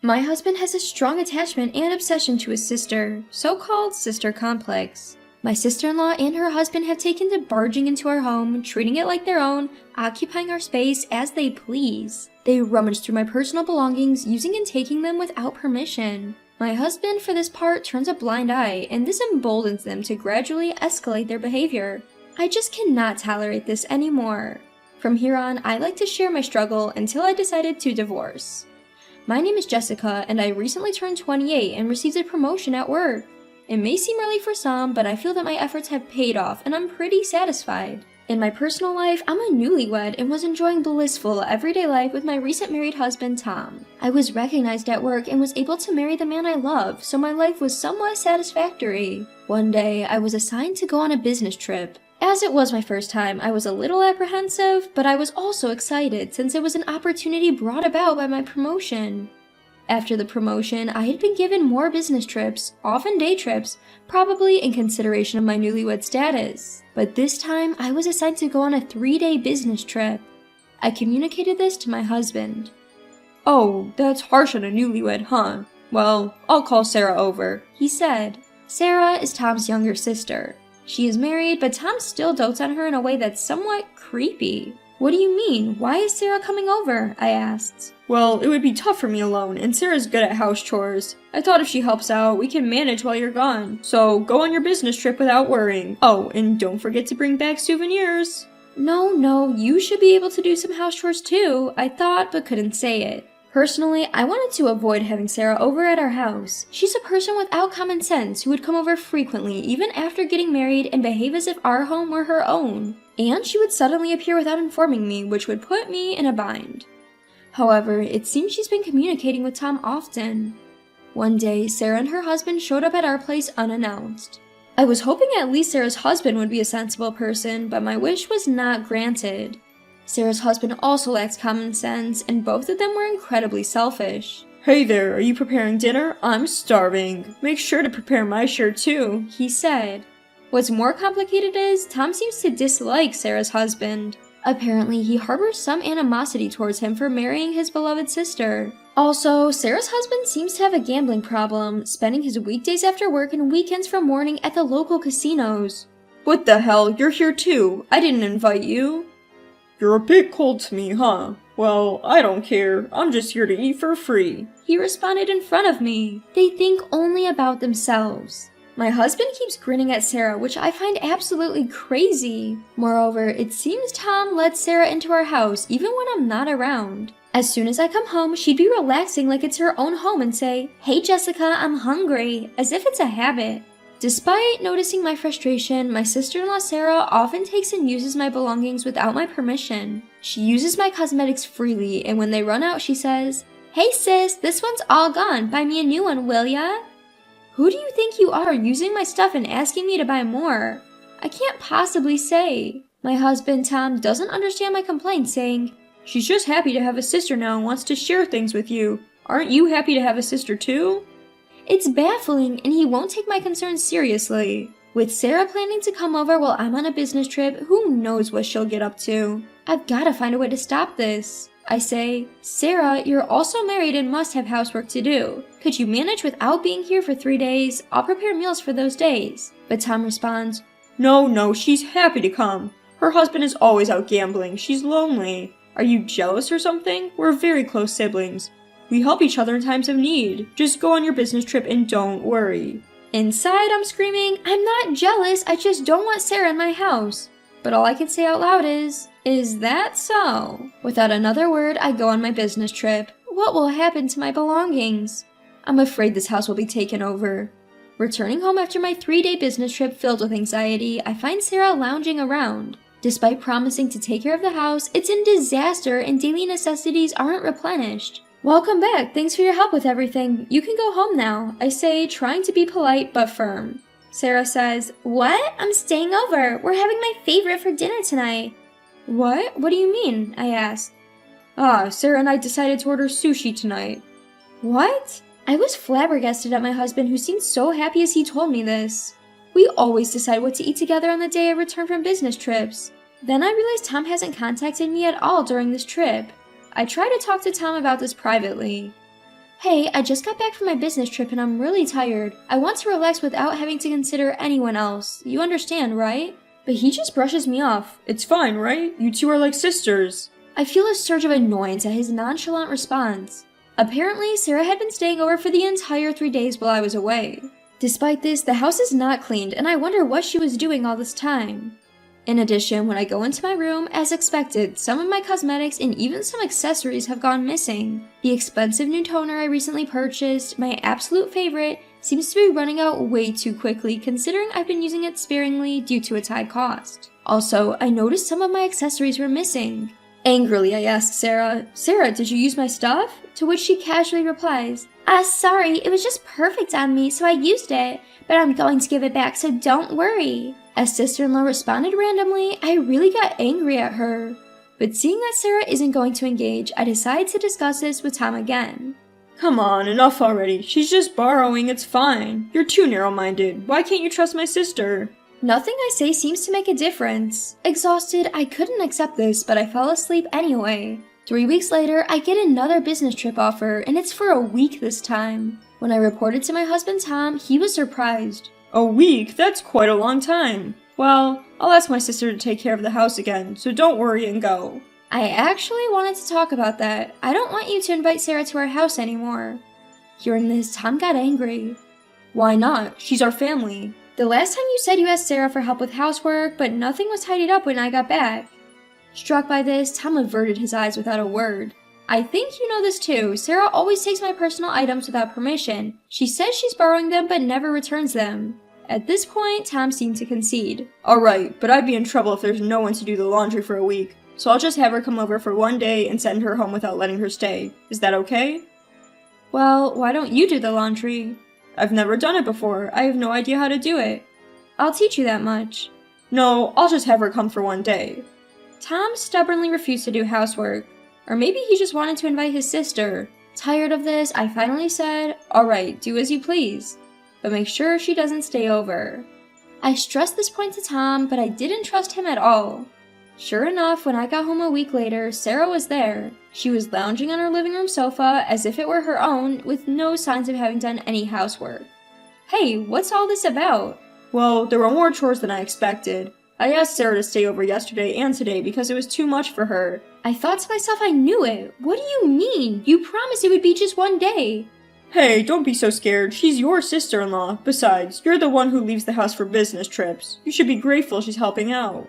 My husband has a strong attachment and obsession to his sister, so-called sister complex. My sister-in-law and her husband have taken to barging into our home, treating it like their own, occupying our space as they please. They rummage through my personal belongings, using and taking them without permission. My husband, for this part, turns a blind eye, and this emboldens them to gradually escalate their behavior. I just cannot tolerate this anymore. From here on, I like to share my struggle until I decided to divorce. My name is Jessica, and I recently turned 28 and received a promotion at work. It may seem early for some, but I feel that my efforts have paid off, and I'm pretty satisfied. In my personal life, I'm a newlywed and was enjoying blissful everyday life with my recent married husband, Tom. I was recognized at work and was able to marry the man I love, so my life was somewhat satisfactory. One day, I was assigned to go on a business trip. As it was my first time, I was a little apprehensive, but I was also excited since it was an opportunity brought about by my promotion. After the promotion, I had been given more business trips, often day trips, probably in consideration of my newlywed status. But this time, I was assigned to go on a 3-day business trip. I communicated this to my husband. "Oh, that's harsh on a newlywed, huh? Well, I'll call Sarah over," he said. Sarah is Tom's younger sister. She is married, but Tom still dotes on her in a way that's somewhat creepy. What do you mean? Why is Sarah coming over? I asked. "Well, it would be tough for me alone, and Sarah's good at house chores. I thought if she helps out, we can manage while you're gone. So go on your business trip without worrying. Oh, and don't forget to bring back souvenirs." No, you should be able to do some house chores too, I thought, but couldn't say it. Personally, I wanted to avoid having Sarah over at our house. She's a person without common sense who would come over frequently even after getting married and behave as if our home were her own. And she would suddenly appear without informing me, which would put me in a bind. However, it seems she's been communicating with Tom often. One day, Sarah and her husband showed up at our place unannounced. I was hoping at least Sarah's husband would be a sensible person, but my wish was not granted. Sarah's husband also lacks common sense, and both of them were incredibly selfish. "Hey there, are you preparing dinner? I'm starving. Make sure to prepare my share too," he said. What's more complicated is, Tom seems to dislike Sarah's husband. Apparently, he harbors some animosity towards him for marrying his beloved sister. Also, Sarah's husband seems to have a gambling problem, spending his weekdays after work and weekends from morning at the local casinos. "What the hell, you're here too. I didn't invite you." "You're a bit cold to me, huh? Well, I don't care. I'm just here to eat for free," he responded in front of me. They think only about themselves. My husband keeps grinning at Sarah, which I find absolutely crazy. Moreover, it seems Tom lets Sarah into our house even when I'm not around. As soon as I come home, she'd be relaxing like it's her own home and say, "Hey Jessica, I'm hungry," as if it's a habit. Despite noticing my frustration, my sister-in-law Sarah often takes and uses my belongings without my permission. She uses my cosmetics freely, and when they run out, she says, "Hey sis, this one's all gone. Buy me a new one, will ya?" Who do you think you are, using my stuff and asking me to buy more? I can't possibly say. My husband, Tom, doesn't understand my complaint, saying, "She's just happy to have a sister now and wants to share things with you. Aren't you happy to have a sister too?" It's baffling, and he won't take my concerns seriously. With Sarah planning to come over while I'm on a business trip, who knows what she'll get up to? I've gotta find a way to stop this. I say, "Sarah, you're also married and must have housework to do. Could you manage without being here for 3 days? I'll prepare meals for those days." But Tom responds, No, she's happy to come. Her husband is always out gambling. She's lonely. Are you jealous or something? We're very close siblings. We help each other in times of need. Just go on your business trip and don't worry." Inside, I'm screaming, "I'm not jealous, I just don't want Sarah in my house." But all I can say out loud is that so? Without another word, I go on my business trip. What will happen to my belongings? I'm afraid this house will be taken over. Returning home after my 3-day business trip filled with anxiety, I find Sarah lounging around. Despite promising to take care of the house, it's in disaster and daily necessities aren't replenished. "Welcome back, thanks for your help with everything. You can go home now," I say, trying to be polite but firm. Sarah says, "What? I'm staying over. We're having my favorite for dinner tonight." "What? What do you mean?" I asked. Sarah and I decided to order sushi tonight." What? I was flabbergasted at my husband, who seemed so happy as he told me this. We always decide what to eat together on the day I return from business trips. Then I realized Tom hasn't contacted me at all during this trip. I try to talk to Tom about this privately. Hey, I just got back from my business trip and I'm really tired. I want to relax without having to consider anyone else. You understand, right? But he just brushes me off. It's fine, right? You two are like sisters. I feel a surge of annoyance at his nonchalant response. Apparently, Sarah had been staying over for the entire 3 days while I was away. Despite this, the house is not cleaned and I wonder what she was doing all this time. In addition, when I go into my room, as expected, some of my cosmetics and even some accessories have gone missing. The expensive new toner I recently purchased, my absolute favorite, seems to be running out way too quickly considering I've been using it sparingly due to its high cost. Also, I noticed some of my accessories were missing. Angrily, I asked Sarah, "Sarah, did you use my stuff?" To which she casually replies, "Sorry, it was just perfect on me, so I used it, but I'm going to give it back, so don't worry." As sister-in-law responded randomly, I really got angry at her. But seeing that Sarah isn't going to engage, I decided to discuss this with Tom again. Come on, enough already. She's just borrowing, it's fine. You're too narrow-minded. Why can't you trust my sister? Nothing I say seems to make a difference. Exhausted, I couldn't accept this, but I fell asleep anyway. 3 weeks later, I get another business trip offer, and it's for a week this time. When I reported to my husband Tom, he was surprised. A week? That's quite a long time. Well, I'll ask my sister to take care of the house again, so don't worry and go. I actually wanted to talk about that. I don't want you to invite Sarah to our house anymore. Hearing this, Tom got angry. Why not? She's our family. The last time you said you asked Sarah for help with housework, but nothing was tidied up when I got back. Struck by this, Tom averted his eyes without a word. I think you know this too. Sarah always takes my personal items without permission. She says she's borrowing them but never returns them. At this point, Tom seemed to concede. Alright, but I'd be in trouble if there's no one to do the laundry for a week. So I'll just have her come over for 1 day and send her home without letting her stay. Is that okay? Well, why don't you do the laundry? I've never done it before. I have no idea how to do it. I'll teach you that much. No, I'll just have her come for 1 day. Tom stubbornly refused to do housework. Or maybe he just wanted to invite his sister. Tired of this, I finally said, "Alright, do as you please. But make sure she doesn't stay over." I stressed this point to Tom, but I didn't trust him at all. Sure enough, when I got home a week later, Sarah was there. She was lounging on her living room sofa as if it were her own, with no signs of having done any housework. Hey, what's all this about? Well, there were more chores than I expected. I asked Sarah to stay over yesterday and today because it was too much for her. I thought to myself I knew it. What do you mean? You promised it would be just 1 day. Hey, don't be so scared. She's your sister-in-law. Besides, you're the one who leaves the house for business trips. You should be grateful she's helping out.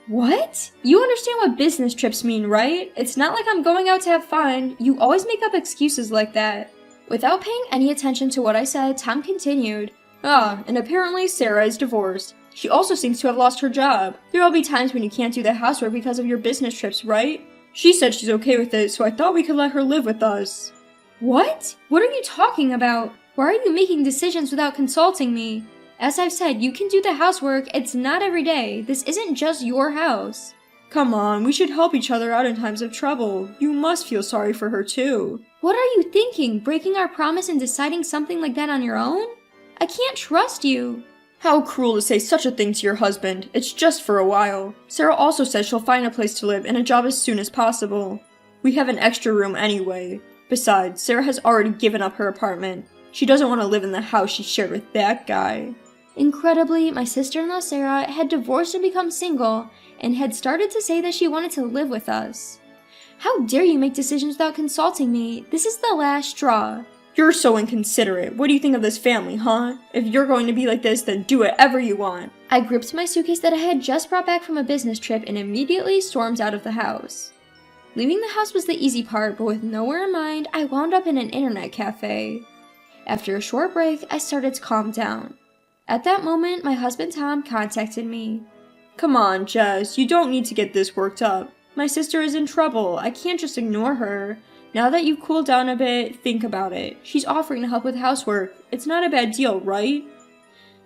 What? You understand what business trips mean, right? It's not like I'm going out to have fun. You always make up excuses like that. Without paying any attention to what I said, Tom continued. And apparently Sarah is divorced. She also seems to have lost her job. There'll be times when you can't do the housework because of your business trips, right? She said she's okay with it, so I thought we could let her live with us. What? What are you talking about? Why are you making decisions without consulting me? As I've said, you can do the housework. It's not every day. This isn't just your house. Come on, we should help each other out in times of trouble. You must feel sorry for her too. What are you thinking? Breaking our promise and deciding something like that on your own? I can't trust you. How cruel to say such a thing to your husband. It's just for a while. Sarah also says she'll find a place to live and a job as soon as possible. We have an extra room anyway. Besides, Sarah has already given up her apartment. She doesn't want to live in the house she shared with that guy. Incredibly, my sister-in-law Sarah had divorced and become single, and had started to say that she wanted to live with us. How dare you make decisions without consulting me? This is the last straw. You're so inconsiderate. What do you think of this family, huh? If you're going to be like this, then do whatever you want. I gripped my suitcase that I had just brought back from a business trip and immediately stormed out of the house. Leaving the house was the easy part, but with nowhere in mind, I wound up in an internet cafe. After a short break, I started to calm down. At that moment, my husband Tom contacted me. Come on, Jess, you don't need to get this worked up. My sister is in trouble. I can't just ignore her. Now that you've cooled down a bit, think about it. She's offering to help with housework. It's not a bad deal, right?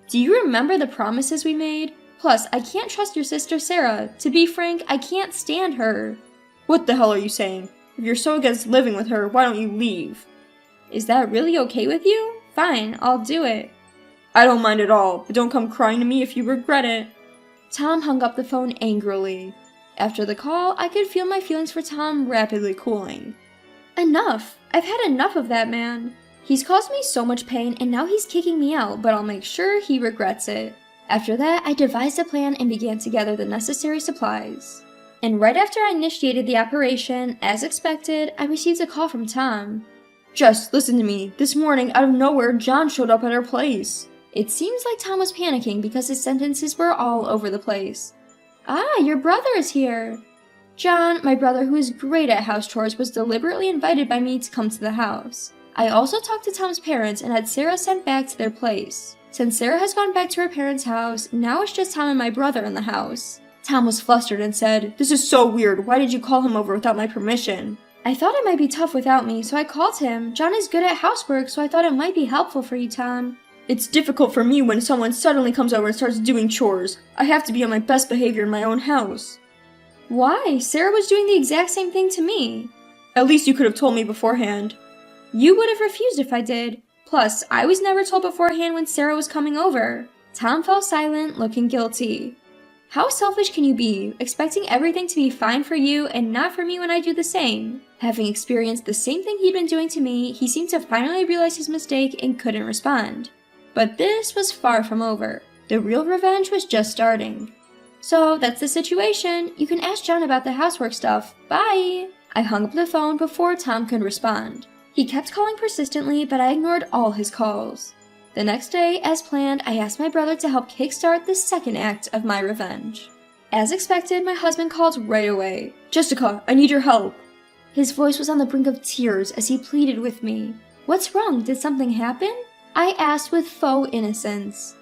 Do you remember the promises we made? Plus, I can't trust your sister Sarah. To be frank, I can't stand her. What the hell are you saying? If you're so against living with her, why don't you leave? Is that really okay with you? Fine, I'll do it. I don't mind at all, but don't come crying to me if you regret it. Tom hung up the phone angrily. After the call, I could feel my feelings for Tom rapidly cooling. Enough! I've had enough of that man. He's caused me so much pain and now he's kicking me out, but I'll make sure he regrets it. After that, I devised a plan and began to gather the necessary supplies. And right after I initiated the operation, as expected, I received a call from Tom. Jess, listen to me. This morning, out of nowhere, John showed up at our place. It seems like Tom was panicking because his sentences were all over the place. Ah, your brother is here. John, my brother who is great at house chores, was deliberately invited by me to come to the house. I also talked to Tom's parents and had Sarah sent back to their place. Since Sarah has gone back to her parents' house, now it's just Tom and my brother in the house. Tom was flustered and said, "This is so weird. Why did you call him over without my permission?" I thought it might be tough without me, so I called him. John is good at housework, so I thought it might be helpful for you, Tom. It's difficult for me when someone suddenly comes over and starts doing chores. I have to be on my best behavior in my own house. Why? Sarah was doing the exact same thing to me. At least you could have told me beforehand. You would have refused if I did. Plus, I was never told beforehand when Sarah was coming over. Tom fell silent, looking guilty. How selfish can you be, expecting everything to be fine for you and not for me when I do the same? Having experienced the same thing he'd been doing to me, he seemed to finally realize his mistake and couldn't respond. But this was far from over. The real revenge was just starting. So, that's the situation. You can ask John about the housework stuff. Bye! I hung up the phone before Tom could respond. He kept calling persistently, but I ignored all his calls. The next day, as planned, I asked my brother to help kickstart the second act of my revenge. As expected, my husband called right away. "Jessica, I need your help." His voice was on the brink of tears as he pleaded with me. What's wrong? Did something happen? I asked with faux innocence.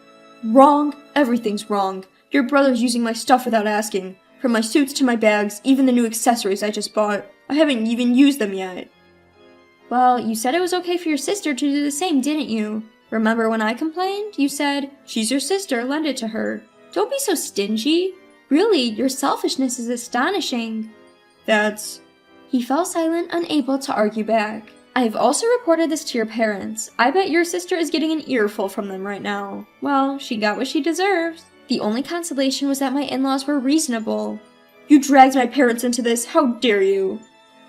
Wrong? Everything's wrong. Your brother's using my stuff without asking. From my suits to my bags, even the new accessories I just bought. I haven't even used them yet. Well, you said it was okay for your sister to do the same, didn't you? Remember when I complained? You said, "She's your sister, lend it to her." Don't be so stingy. Really, your selfishness is astonishing. That's... He fell silent, unable to argue back. I've also reported this to your parents. I bet your sister is getting an earful from them right now. Well, she got what she deserves. The only consolation was that my in-laws were reasonable. You dragged my parents into this, how dare you?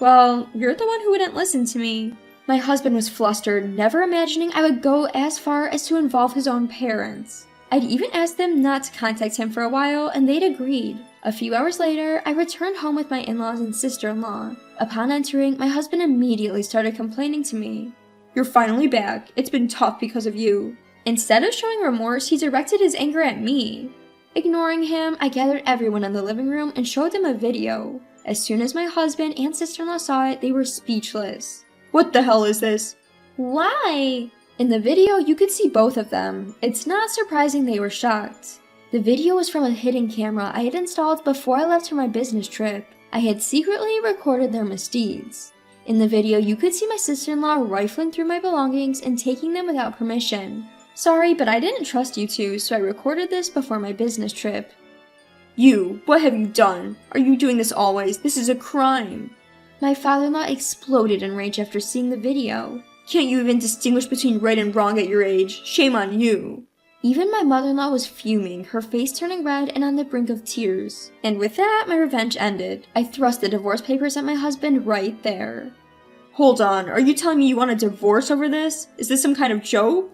Well, you're the one who wouldn't listen to me. My husband was flustered, never imagining I would go as far as to involve his own parents. I'd even asked them not to contact him for a while, and they'd agreed. A few hours later, I returned home with my in-laws and sister-in-law. Upon entering, my husband immediately started complaining to me. You're finally back. It's been tough because of you. Instead of showing remorse, he directed his anger at me. Ignoring him, I gathered everyone in the living room and showed them a video. As soon as my husband and sister-in-law saw it, they were speechless. What the hell is this? Why? In the video, you could see both of them. It's not surprising they were shocked. The video was from a hidden camera I had installed before I left for my business trip. I had secretly recorded their misdeeds. In the video, you could see my sister-in-law rifling through my belongings and taking them without permission. Sorry, but I didn't trust you two, so I recorded this before my business trip. You, what have you done? Are you doing this always? This is a crime. My father-in-law exploded in rage after seeing the video. Can't you even distinguish between right and wrong at your age? Shame on you. Even my mother-in-law was fuming, her face turning red and on the brink of tears. And with that, my revenge ended. I thrust the divorce papers at my husband right there. Hold on, are you telling me you want a divorce over this? Is this some kind of joke?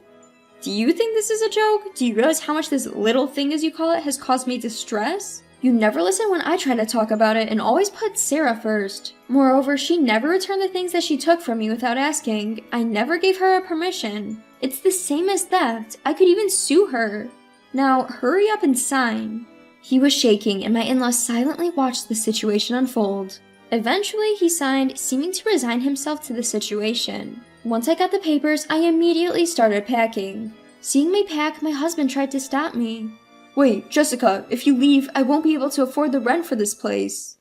Do you think this is a joke? Do you realize how much this little thing, as you call it, has caused me distress? You never listen when I try to talk about it and always put Sarah first. Moreover, she never returned the things that she took from me without asking. I never gave her a permission. It's the same as theft. I could even sue her. Now, hurry up and sign. He was shaking, and my in-laws silently watched the situation unfold. Eventually, he signed, seeming to resign himself to the situation. Once I got the papers, I immediately started packing. Seeing me pack, my husband tried to stop me. Wait, Jessica, if you leave, I won't be able to afford the rent for this place.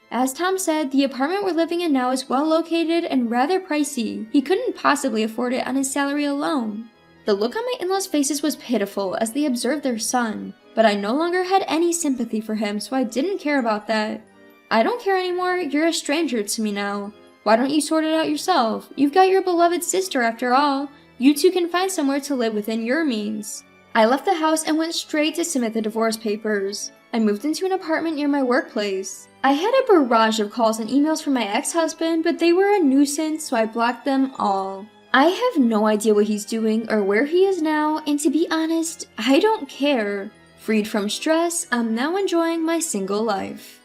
As Tom said, the apartment we're living in now is well located and rather pricey. He couldn't possibly afford it on his salary alone. The look on my in-laws' faces was pitiful as they observed their son, but I no longer had any sympathy for him, so I didn't care about that. I don't care anymore, you're a stranger to me now. Why don't you sort it out yourself? You've got your beloved sister after all. You two can find somewhere to live within your means. I left the house and went straight to submit the divorce papers. I moved into an apartment near my workplace. I had a barrage of calls and emails from my ex-husband, but they were a nuisance, so I blocked them all. I have no idea what he's doing or where he is now, and to be honest, I don't care. Freed from stress, I'm now enjoying my single life.